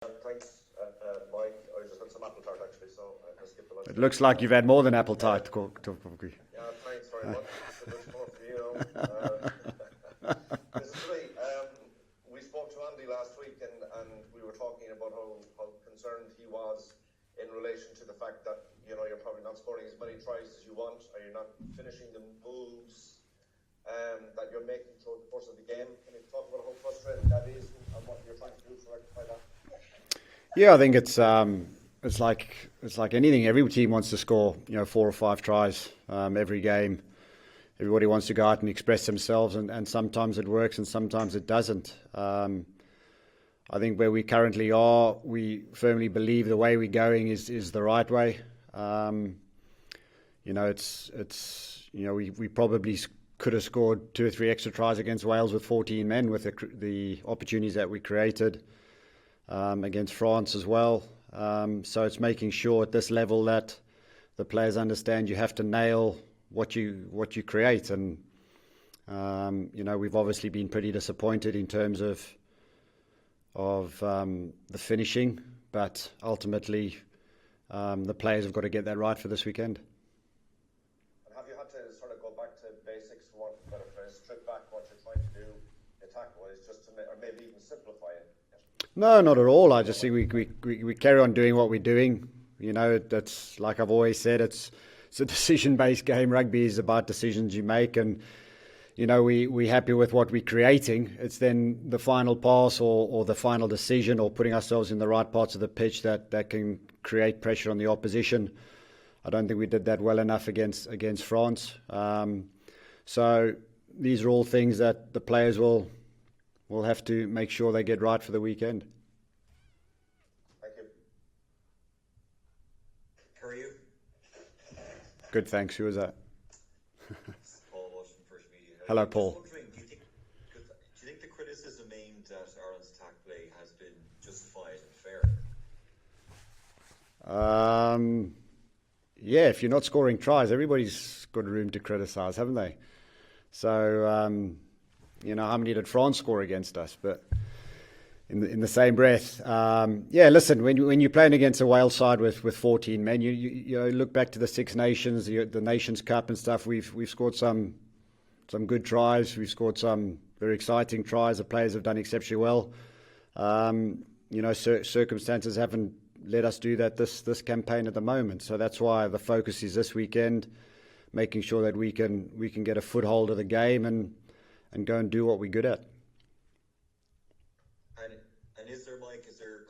Thanks, Mike. I just had some apple tart actually, so I skipped the lunch. It looks like you've had more than apple tart. Yeah, thanks very much. It's a good sport for you. This is really, we spoke to Andy last week and we were talking about how concerned he was in relation to the fact that, you know, you're probably not scoring as many tries as you want, or you're not finishing the moves that you're making throughout the course of the game. Can you talk about how frustrating that is and what you're trying to do to rectify that? Yeah, I think it's like anything. Every team wants to score, 4 or 5 tries every game. Everybody wants to go out and express themselves, and sometimes it works and sometimes it doesn't. I think where we currently are, we firmly believe the way we're going is the right way. We probably could have scored 2 or 3 extra tries against Wales with 14 men with the opportunities that we created against France as well. So it's making sure at this level that the players understand you have to nail what you create, and we've obviously been pretty disappointed in terms of the finishing, but ultimately the players have got to get that right for this weekend. And have you had to sort of go back to basics, for want of a better phrase, strip back what you're trying to do attack-wise, just to or maybe even simplify it? No, not at all. I just think we carry on doing what we're doing. That's like I've always said, it's a decision-based game. Rugby is about decisions you make, and we're happy with what we're creating. It's then the final pass or the final decision or putting ourselves in the right parts of the pitch that can create pressure on the opposition. I don't think we did that well enough against France. So these are all things that the players will have to make sure they get right for the weekend. Thank you. How are you? Good, thanks. Who was that? Paul Walsh from First Media. Hello, Paul. Do you think the criticism aimed at Ireland's attack play has been justified and fair? Yeah, if you're not scoring tries, everybody's got room to criticise, haven't they? So, how many did France score against us? But in the same breath, listen, when you're playing against a Wales side with 14 men, you look back to the Six Nations, the Nations Cup and stuff. We've scored some good tries. We've scored some very exciting tries. The players have done exceptionally well. Circumstances haven't let us do that this campaign at the moment. So that's why the focus is this weekend, making sure that we can get a foothold of the game and go and do what we're good at. And is there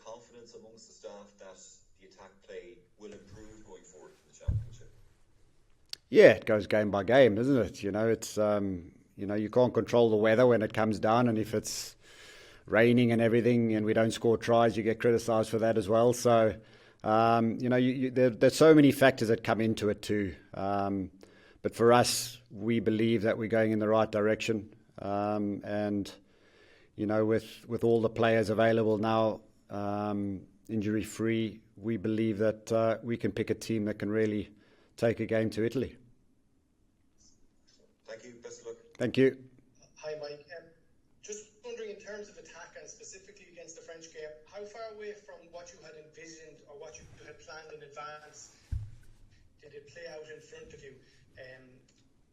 confidence amongst the staff that the attack play will improve going forward in the championship? Yeah, it goes game by game, doesn't it? It's you can't control the weather when it comes down, and if it's raining and everything and we don't score tries, you get criticised for that as well. So there's so many factors that come into it too. But for us, we believe that we're going in the right direction. And with all the players available now, injury free, we believe that we can pick a team that can really take a game to Italy. Thank you. Best of luck. Thank you. Hi, Mike. Just wondering, in terms of attack and specifically against the French game, how far away from what you had envisioned or what you had planned in advance did it play out in front of you?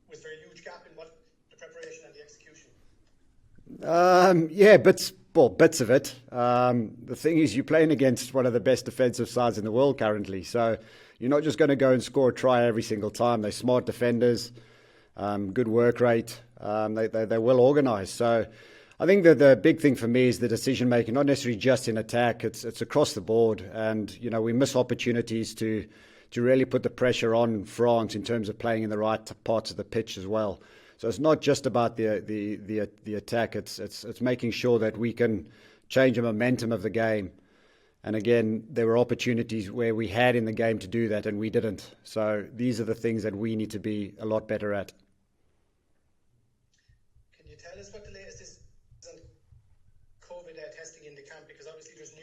Was there a huge gap in what the preparation and the execution? Bits of it. The thing is, you're playing against one of the best defensive sides in the world currently, so you're not just going to go and score a try every single time. They're smart defenders, good work rate, they're well organised. So I think that the big thing for me is the decision making, not necessarily just in attack. It's across the board, and we miss opportunities to really put the pressure on France in terms of playing in the right parts of the pitch as well. So it's not just about the attack. It's making sure that we can change the momentum of the game. And again, there were opportunities where we had in the game to do that and we didn't. So these are the things that we need to be a lot better at. Can you tell us what the latest is on COVID testing in the camp? Because obviously there's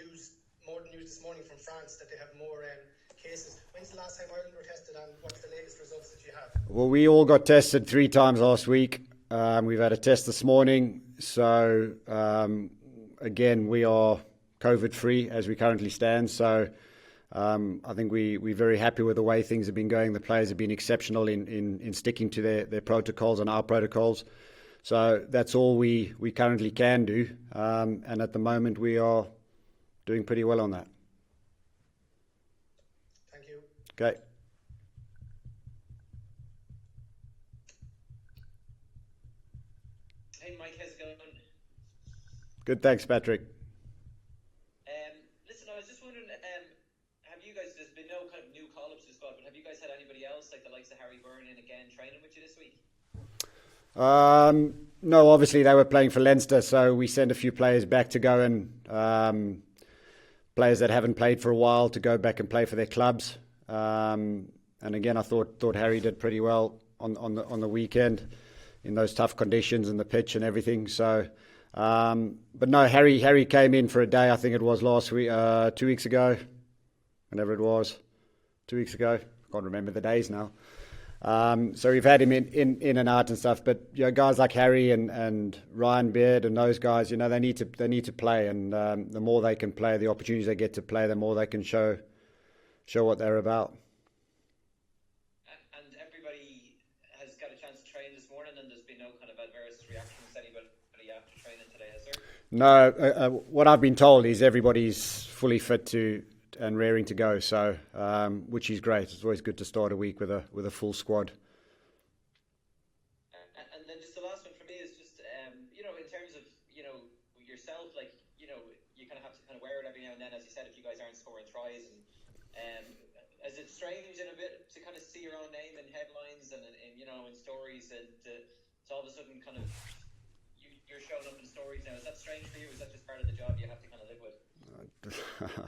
more news this morning from France that they have more cases. When's the last time Ireland were tested, and what's the latest results that you have? Well, we all got tested 3 times last week. We've had a test this morning. So, again, we are COVID-free as we currently stand. So I think we're very happy with the way things have been going. The players have been exceptional in sticking to their protocols and our protocols. So that's all we currently can do. And at the moment, we are doing pretty well on that. Thank you. Okay. Hey Mike, how's it going? Good, thanks, Patrick. Listen, I was just wondering, have you guys, there's been no kind of new call-ups to the squad, but have you guys had anybody else, like the likes of Harry Byrne in again, training with you this week? No, obviously they were playing for Leinster, so we sent a few players back to go and players that haven't played for a while to go back and play for their clubs. And again, I thought Harry did pretty well on the weekend in those tough conditions and the pitch and everything. So, but no, Harry came in for a day. I think it was last week, 2 weeks ago, whenever it was, 2 weeks ago. I can't remember the days now. So we've had him in and out and stuff. But you know, guys like Harry and Ryan Beard and those guys, you know, they need to play, and the more they can play, the opportunities they get to play, the more they can show what they're about. And everybody has got a chance to train this morning, and there's been no kind of adverse reactions to anybody after training today, is there? No, what I've been told is everybody's fully fit and raring to go. So, which is great. It's always good to start a week with a full squad. And then just the last one for me is just, you know, in terms of, you know, yourself, like, you know, you kind of have to kind of wear it every now and then, as you said, if you guys aren't scoring tries. And is it strange in a bit to kind of see your own name in headlines and you know, in stories, and to all of a sudden kind of you're showing up in stories now? Is that strange for you? Is that just part of the job you have to kind of live with?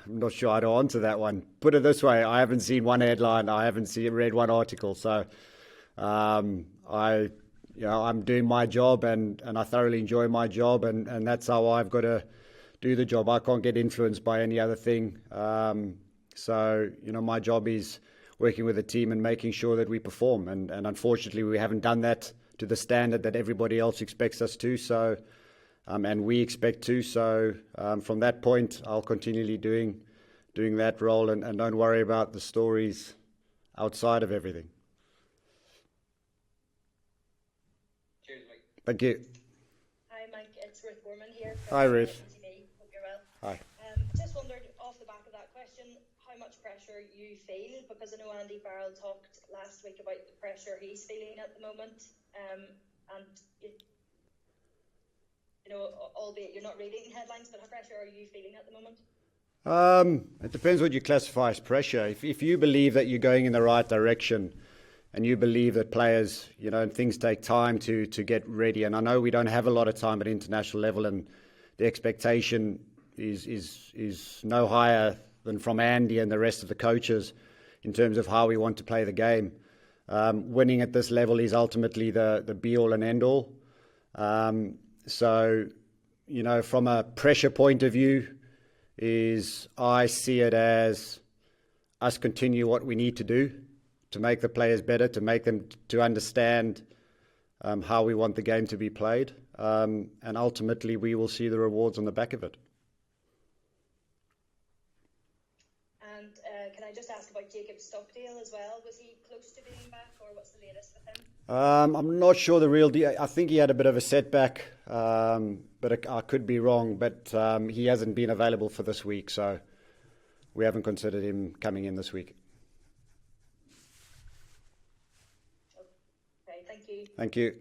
I'm not sure how to answer that one. Put it this way: I haven't seen one headline. I haven't read one article. So, I'm doing my job, and I thoroughly enjoy my job, and that's how I've got to do the job. I can't get influenced by any other thing. So, you know, my job is working with the team and making sure that we perform. And unfortunately, we haven't done that to the standard that everybody else expects us to. So, and we expect to. So, from that point, I'll continually doing that role, and don't worry about the stories outside of everything. Cheers, Mike. Thank you. Hi, Mike. It's Ruth Gorman here. Hi, Ruth. Hope you're well. Hi. Just wondered, off the back of that question, how much pressure you feel, because I know Andy Farrell talked last week about the pressure he's feeling at the moment, and you know, albeit you're not reading headlines, but how pressure are you feeling at the moment? It depends what you classify as pressure. If you believe that you're going in the right direction, and you believe that players, you know, and things take time to get ready, and I know we don't have a lot of time at international level, and the expectation is no higher than from Andy and the rest of the coaches in terms of how we want to play the game. Winning at this level is ultimately the be-all and end-all. So, you know, from a pressure point of view, I see it as us continue what we need to do to make the players better, to make them to understand how we want the game to be played. And ultimately, we will see the rewards on the back of it. And can I just ask about Jacob Stockdale as well? Was he close to being back, or what's the latest with him? I'm not sure the real deal. I think he had a bit of a setback, but I could be wrong. But he hasn't been available for this week, so we haven't considered him coming in this week. Okay, thank you. Thank you.